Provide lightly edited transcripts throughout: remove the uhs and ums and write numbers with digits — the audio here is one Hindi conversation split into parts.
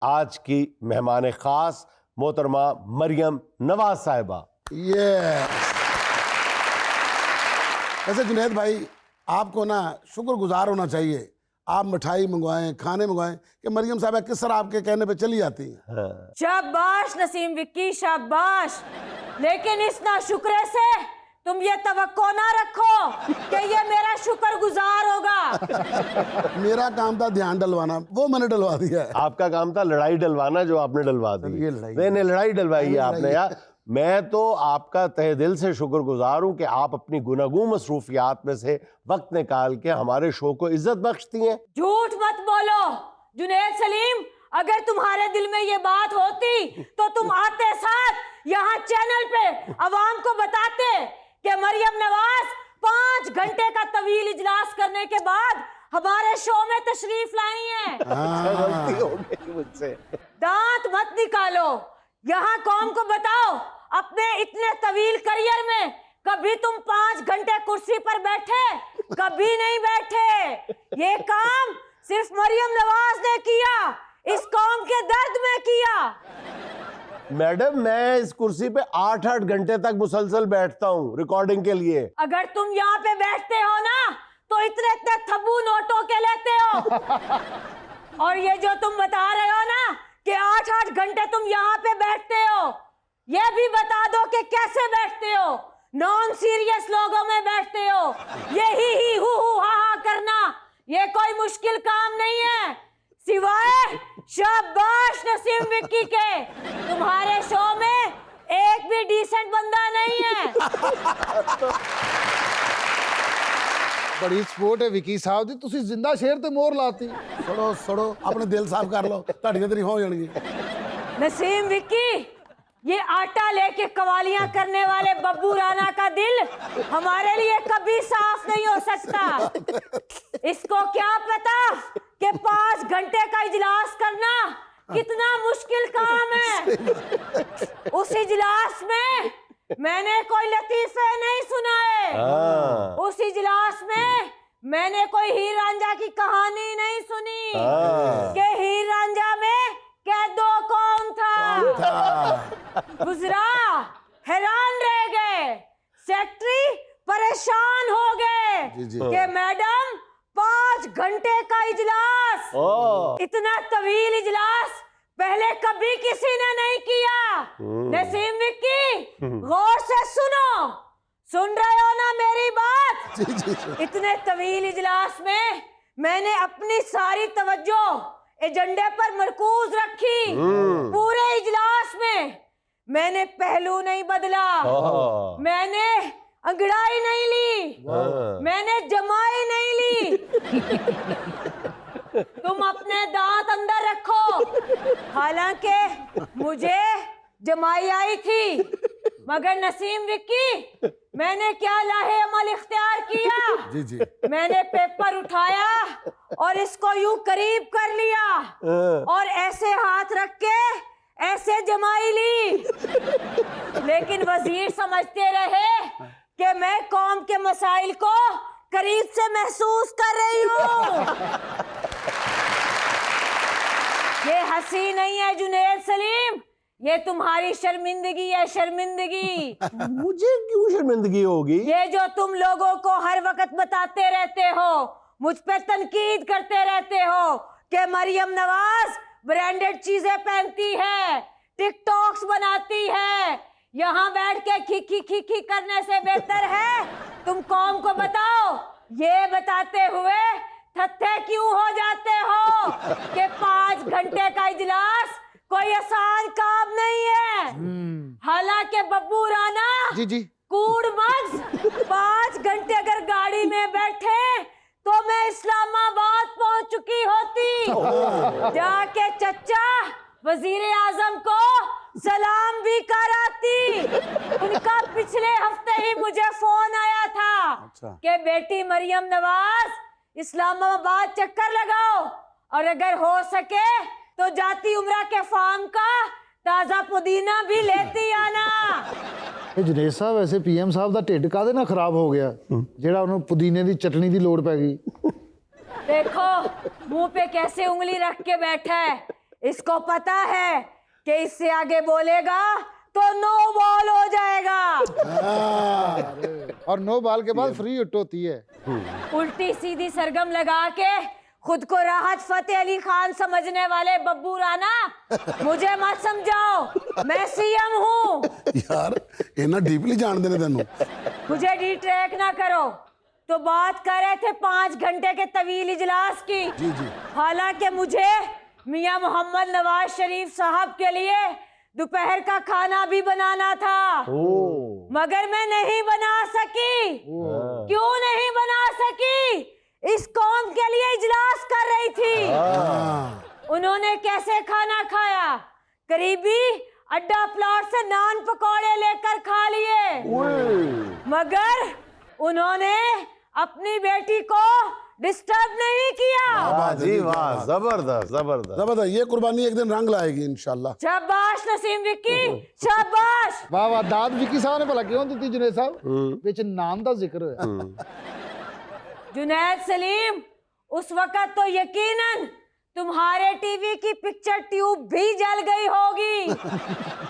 आज की मेहमान खास मोहतरमा मरियम नवाज साहिबा। ये वैसे जुनैद भाई, आपको ना शुक्रगुजार होना चाहिए। आप मिठाई मंगवाएं, खाने मंगवाएं कि मरियम साहबा किस तरह आपके कहने पे चली जाती हैं। शाबाश नसीम विक्की, शाबाश। लेकिन इस नाशुक्रे से तुम ये तवक्को ना रखो कि ये मेरा शुक्रगुजार होगा। मेरा काम था ध्यान डलवाना, वो मैंने डलवा दिया है। आपका काम था लड़ाई डलवाना, जो आपने डलवा दी। ये लड़ाई नहीं, लड़ाई डलवाई है आपने यार। मैं तो आपका तहे दिल से शुक्रगुजार हूं कि आप अपनी गुनागू मसरूफियात में से वक्त निकाल के हमारे शो को इज्जत बख्शती हैं। झूठ मत बोलो जुनैद सलीम, अगर तुम्हारे दिल में ये बात होती तो तुम आते साथ यहाँ चैनल पे अवाम को बताते कि मरियम नवाज 5 घंटे का तवील इजलास करने के बाद हमारे शो में तशरीफ लाई हैं। गलती हो गई मुझसे। दांत मत निकालो, यहाँ कौम को बताओ अपने इतने तवील करियर में कभी तुम 5 घंटे कुर्सी पर बैठे, कभी नहीं बैठे। ये काम सिर्फ मरियम नवाज ने किया, इस कौम के दर्द में किया। मैडम, मैं इस कुर्सी पे 8-8 घंटे तक मुसलसल बैठता हूँ रिकॉर्डिंग के लिए। अगर तुम यहाँ पे बैठते हो ना तो इतने इतने थब्बू नोटों के लेते हो। और ये जो तुम बता रहे हो ना कि 8-8 घंटे तुम यहाँ पे बैठते हो, ये भी बता दो कि कैसे बैठते हो। नॉन सीरियस लोगों में बैठते हो। ये ही हु हा करना ये कोई मुश्किल काम नहीं है, सिवाय शाबाश नसीम विक्की के। तुम्हारे शो में एक भी डिसेंट बंदा नहीं है। बड़ी सपोर्ट है विकी साहब दी, तुसी जिंदा शेर ते मोहर लाती। सड़ो सड़ो, अपने दिल साफ कर लो, ताड़ियां तेरी हो जाएंगी। नसीम विक्की, ये आटा लेके कवालियां करने वाले बब्बू राणा का दिल हमारे लिए कभी साफ नहीं हो सकता। इसको क्या पता कि 5 घंटे का इजलास करना कितना मुश्किल काम है। उस इजलास में मैंने कोई लतीफे नहीं सुनाए। उस इजलास में मैंने कोई हीर रांझा की कहानी नहीं सुनी कि हीर रांझा में कैदो कौन था। गुजरा हैरान रह गए, सेक्रेटरी परेशान हो गए कि मैडम 5 घंटे का इजलास, इतना तवील इजलास पहले कभी किसी ने नहीं किया। नसीम विक्की, गौर से सुनो, सुन रहे हो ना मेरी बात? इतने तवील इजलास में मैंने अपनी सारी तवज्जो एजेंडे पर मरकूज रखी। पूरे इजलास में मैंने पहलू नहीं बदला, मैंने अंगड़ाई नहीं ली, मैंने जमाई नहीं ली। तुम अपने दांत अंदर रखो। हालांकि मुझे जमाई आई थी, मगर नसीम विक्की, मैंने क्या लाहे अमल इख्तियार किया। मैंने पेपर उठाया और इसको यूं करीब कर लिया और ऐसे हाथ रख के ऐसे जमाई ली। लेकिन वजीर समझते रहे कि मैं कौम के मसाइल को करीब से महसूस कर रही हूँ। ये हंसी नहीं है जुनैद सलीम, ये तुम्हारी शर्मिंदगी है, शर्मिंदगी। मुझे क्यों शर्मिंदगी होगी? ये जो तुम लोगों को हर वक्त बताते रहते हो, मुझ पे तनकीद करते रहते हो कि मरियम नवाज ब्रांडेड चीजें पहनती है, टिकटॉक्स बनाती है, यहाँ बैठ के खी करने से बेहतर है तुम कौम को बताओ। ये बताते हुए थत्थे क्यों हो जाते हो कि 5 घंटे का इजलास कोई आसान काम नहीं है। हालांकि बब्बू राणा जी कूड़ मग्ज 5 घंटे अगर गाड़ी में बैठे तो मैं इस्लामाबाद पहुंच चुकी होती। जाके चच्चा वजीर आजम को सलाम भी कराती। उनका पिछले हफ्ते ही मुझे फोन आया था कि बेटी मरियम नवाज इस्लामाबाद चक्कर लगाओ और अगर हो सके तो जाती उम्रा के फार्म का ताजा पुदीना भी लेती आना। जुनेद साहब, वैसे पीएम साहब ਦਾ ਢਿੱਡ ਕਾਦੇ ਨਾਲ ਖਰਾਬ ਹੋ ਗਿਆ ਜਿਹੜਾ ਉਹਨੂੰ ਪੁਦੀਨੇ ਦੀ ਚਟਨੀ ਦੀ ਲੋੜ ਪੈ ਗਈ। देखो मुंह पे कैसे उंगली रख के बैठा है। इसको पता है कि इससे आगे बोलेगा तो नो बॉल हो जाएगा। और नो बॉल के बाद फ्री हिट होती है। उल्टी सीधी सरगम लगा के खुद को राहत फतेह अली खान समझने वाले बब्बू राणा, मुझे मत समझाओ, मैं सीएम हूँ। यार इतना डीपली जान देने तेनू। मुझे डिट्रैक ना करो। तो बात कर रहे थे 5 घंटे के तवील इजलास की। जी जी। हालांकि मुझे मियां मोहम्मद नवाज शरीफ साहब के लिए दोपहर का खाना भी बनाना था, मगर मैं नहीं बना सकी। क्यों नहीं बना सकी? इस कौम के लिए इजलास कर रही थी। उन्होंने कैसे खाना खाया? करीबी अड्डा प्लॉट से नान पकौड़े लेकर खा लिए, मगर उन्होंने अपनी बेटी को डिस्टर्ब नहीं किया। वाह जी वाह, जबरदस्त जबरदस्त। जबरदस्त, ये कुर्बानी एक दिन रंग लाएगी इंशाल्लाह। शाबाश नसीम विक्की, शाबाश। वाह वाह, दाद विक्की साहब ने भला क्यों दी जुनेद साहब? विच नाम का जिक्र होया। जुनैद सलीम, उस वक्त तो यकीनन तुम्हारे टीवी की पिक्चर ट्यूब भी जल गई होगी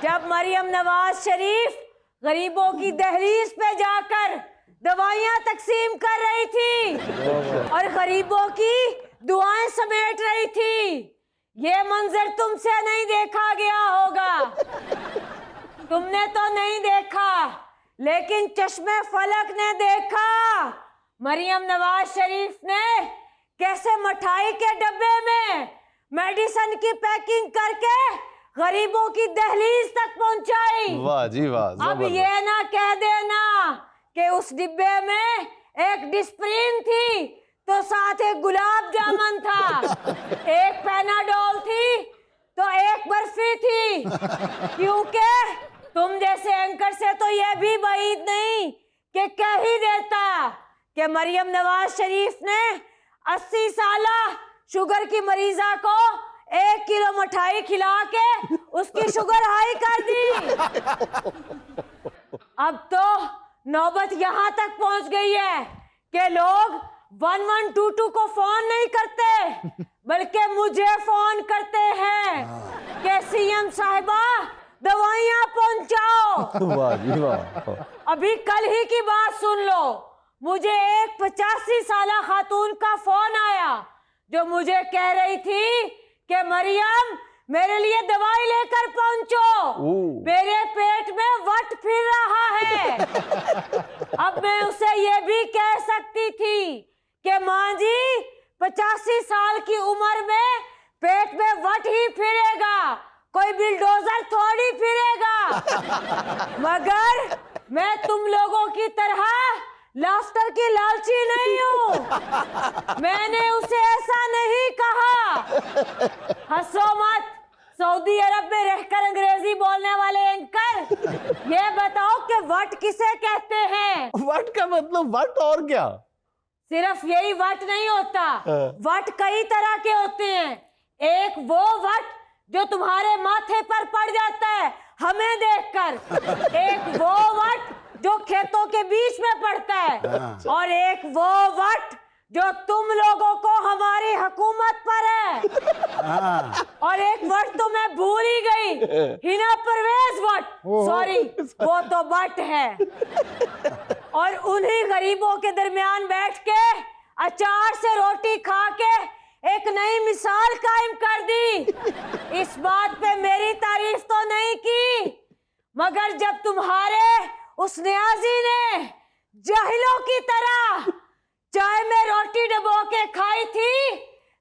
जब मरियम नवाज शरीफ गरीबों की दहलीज पे जाकर दवाइयां तकसीम कर रही थी और गरीबों की दुआएं समेट रही थी। ये मंजर तुमसे नहीं देखा गया होगा, तुमने तो नहीं देखा, लेकिन चश्मे फलक ने देखा। मरियम नवाज शरीफ ने कैसे मिठाई के डब्बे में मेडिसिन की पैकिंग करके गरीबों की दहलीज तक पहुंचाई। वाह जी वाह, अब जबरदस्त। ये ना कह देना कि उस डिब्बे में एक डिस्प्रिन थी तो साथ एक गुलाब जामुन था, एक पैनाडोल थी तो एक बर्फी थी, क्योंकि तुम जैसे एंकर से तो ये भी बाइद नहीं कि कह ही देता कि मरियम नवाज शरीफ ने 80 साला शुगर की मरीजा को 1 किलो मिठाई खिला के उसकी शुगर हाई कर दी। अब तो नौबत यहां तक पहुंच गई है कि लोग 1122 को फोन नहीं करते बल्कि मुझे फोन करते हैं कि सीएम साहिबा दवाइयां पहुंचाओ। वाह जी वाह। अभी कल ही की बात सुन लो, मुझे एक 85 साला खातून का फोन आया जो मुझे कह रही थी कि मरियम मेरे लिए दवाई लेकर पहुंचो, मेरे पेट में वट फिर रहा है। अब मैं उसे ये भी कह सकती थी कि माँ जी 85 साल की उम्र में पेट में वट ही फिरेगा, कोई बिलडोजर थोड़ी फिरेगा। मगर मैं तुम लोगों की तरह लाफ्टर की लालची नहीं हूँ। मैंने उसे ऐसा नहीं कहा। हंसो मत, सऊदी अरब में रहकर अंग्रेजी बोलने वाले एंकर, ये बताओ कि वट किसे कहते हैं? वट का मतलब वट और क्या? सिर्फ यही वट नहीं होता, वट कई तरह के होते हैं। एक वो वट जो तुम्हारे माथे पर पड़ जाता है हमें देखकर, एक वो वट जो खेतों के बीच में पड़ता है, और एक वो वट जो तुम लोगों को हमारी हुकूमत पर है। और एक वट तो मैं भूल ही गई, हिना परवेज वट, सॉरी वो तो वट है। और उन्हीं गरीबों के दरमियान बैठ के अचार से रोटी खा के एक नई मिसाल कायम कर दी। इस बात पे मेरी तारीफ तो नहीं की, मगर जब तुम्हारे उस न्याजी ने जाहिलों की तरह चाय में रोटी डबो के खाई थी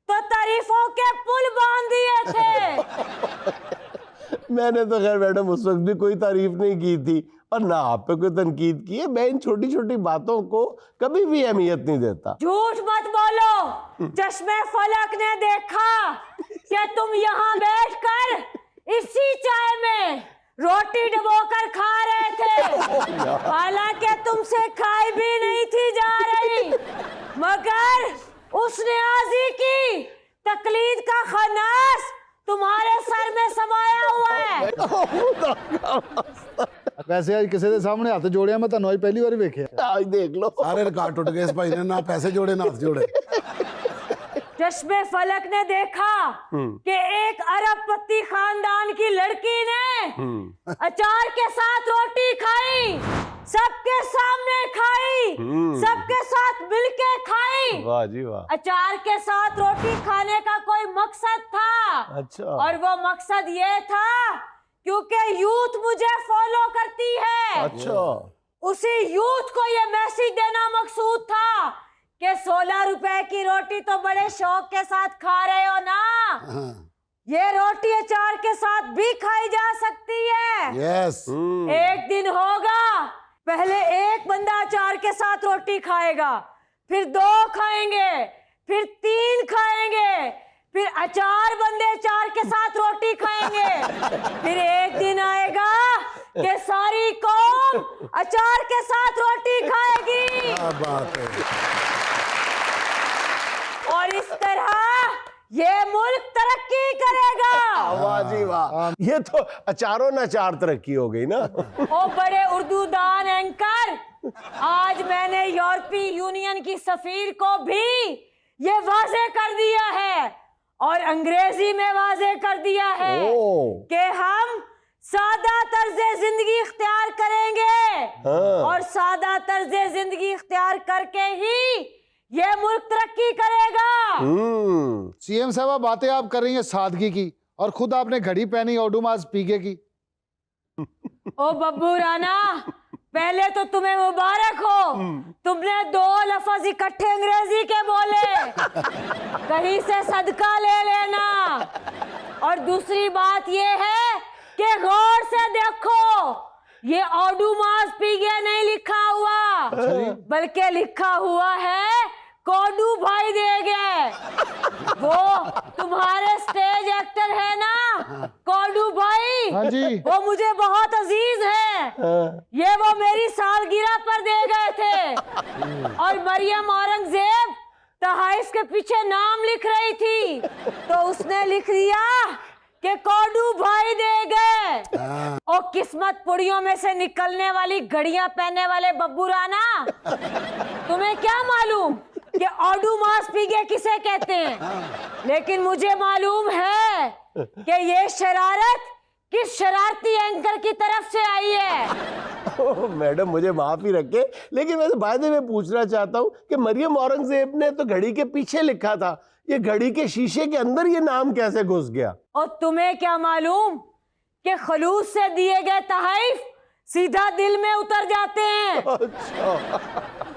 तो तारीफों के पुल बांध दिए थे। मैंने तो खैर मैडम उस वक्त भी कोई तारीफ नहीं की थी और ना आप पे कोई तनकीद की है। मैं इन छोटी छोटी बातों को कभी भी अहमियत नहीं देता। झूठ मत बोलो, चश्मे फलक ने देखा कि तुम यहाँ बैठकर इसी चाय में रोटी डुबोकर खा रहे थे, हालांकि तुमसे खाई भी नहीं थी जा रही, मगर उस न्याजी की तकलीद का खनास तुम्हारे सर में समाया हुआ है। वैसे आज किसी के सामने हाथ जोड़िया मैं ਤੁਹਾਨੂੰ पहली बार वेखे। आज देख लो, सारे रिकॉर्ड टूट गए इस भाई ने, ना पैसे जोड़े ना हाथ जोड़े। चश्मे फलक ने देखा कि एक अरबपति खानदान की लड़की ने अचार के साथ रोटी खाई, सबके सामने खाई, सबके साथ मिलके खाई। वाह जी वाह। अचार के साथ रोटी खाने का कोई मकसद था। अच्छा। और वो मकसद ये था क्योंकि यूथ मुझे फॉलो करती है। अच्छा। उसी यूथ को ये मैसेज देना मकसूद था कि 16 रुपए की रोटी तो बड़े शौक के साथ खा रहे हो ना, ये रोटी अचार के साथ भी खाई जा सकती है। यस। एक दिन होगा, पहले एक बंदा अचार के साथ रोटी खाएगा, फिर 2 खाएंगे, फिर 3 खाएंगे, फिर अचार बंदे अचार के साथ रोटी खाएंगे, फिर एक दिन आएगा कि सारी कौम अचार के साथ रोटी खाएगी। क्या बात है। और इस तरह ये मुल्क तरक्की करेगा। वाह जी वाह। ये तो अचारों न अचार तरक्की हो गई ना। ओ बड़े उर्दू दान एंकर, आज मैंने यूरोपीय यूनियन की सफीर को भी ये वाजे कर दिया है और अंग्रेजी में वाजे कर दिया है कि हम सादा तर्जे जिंदगी इख्तियार करेंगे और सादा तर्जे जिंदगी इख्तियार करके ही ये मुल्क तरक्की करेगा। सीएम साहब बातें आप कर रही हैं सादगी की और खुद आपने घड़ी पहनी ओडोमॉस पीके की। ओ बब्बू राना, पहले तो तुम्हें मुबारक हो, तुमने 2 लफ्ज इकट्ठे अंग्रेजी के बोले, कहीं से सदका ले लेना। और दूसरी बात ये है कि गौर से देखो, ये ओडोमॉस पीके नहीं लिखा हुआ, बल्कि लिखा हुआ है कोडू भाई दे गए। वो तुम्हारे स्टेज एक्टर है ना कोडू भाई, हाँ जी। वो मुझे बहुत अजीज है। ये वो मेरी सालगिरह पर दे गए थे और मरियम औरंगजेब तहाइफ के पीछे नाम लिख रही थी तो उसने लिख दिया कि कोडू भाई दे गए। और किस्मत पुड़ियों में से निकलने वाली घड़ियां पहनने वाले बब्बू राना, तुम्हें क्या मालूम कि ओडोमॉस पीके किसे कहते हैं? लेकिन मुझे मालूम है कि ये शरारत किस शरारती एंकर की तरफ से आई है। मैडम मुझे माफ ही रखे, लेकिन मैं वायदे में पूछना चाहता हूँ कि मरियम औरंगजेब ने तो घड़ी के पीछे लिखा था, ये घड़ी के शीशे के अंदर ये नाम कैसे घुस गया? और तुम्हें क्या मालूम कि खलूस से दिए गए तहाइफ सीधा दिल में उतर जाते हैं। अच्छा।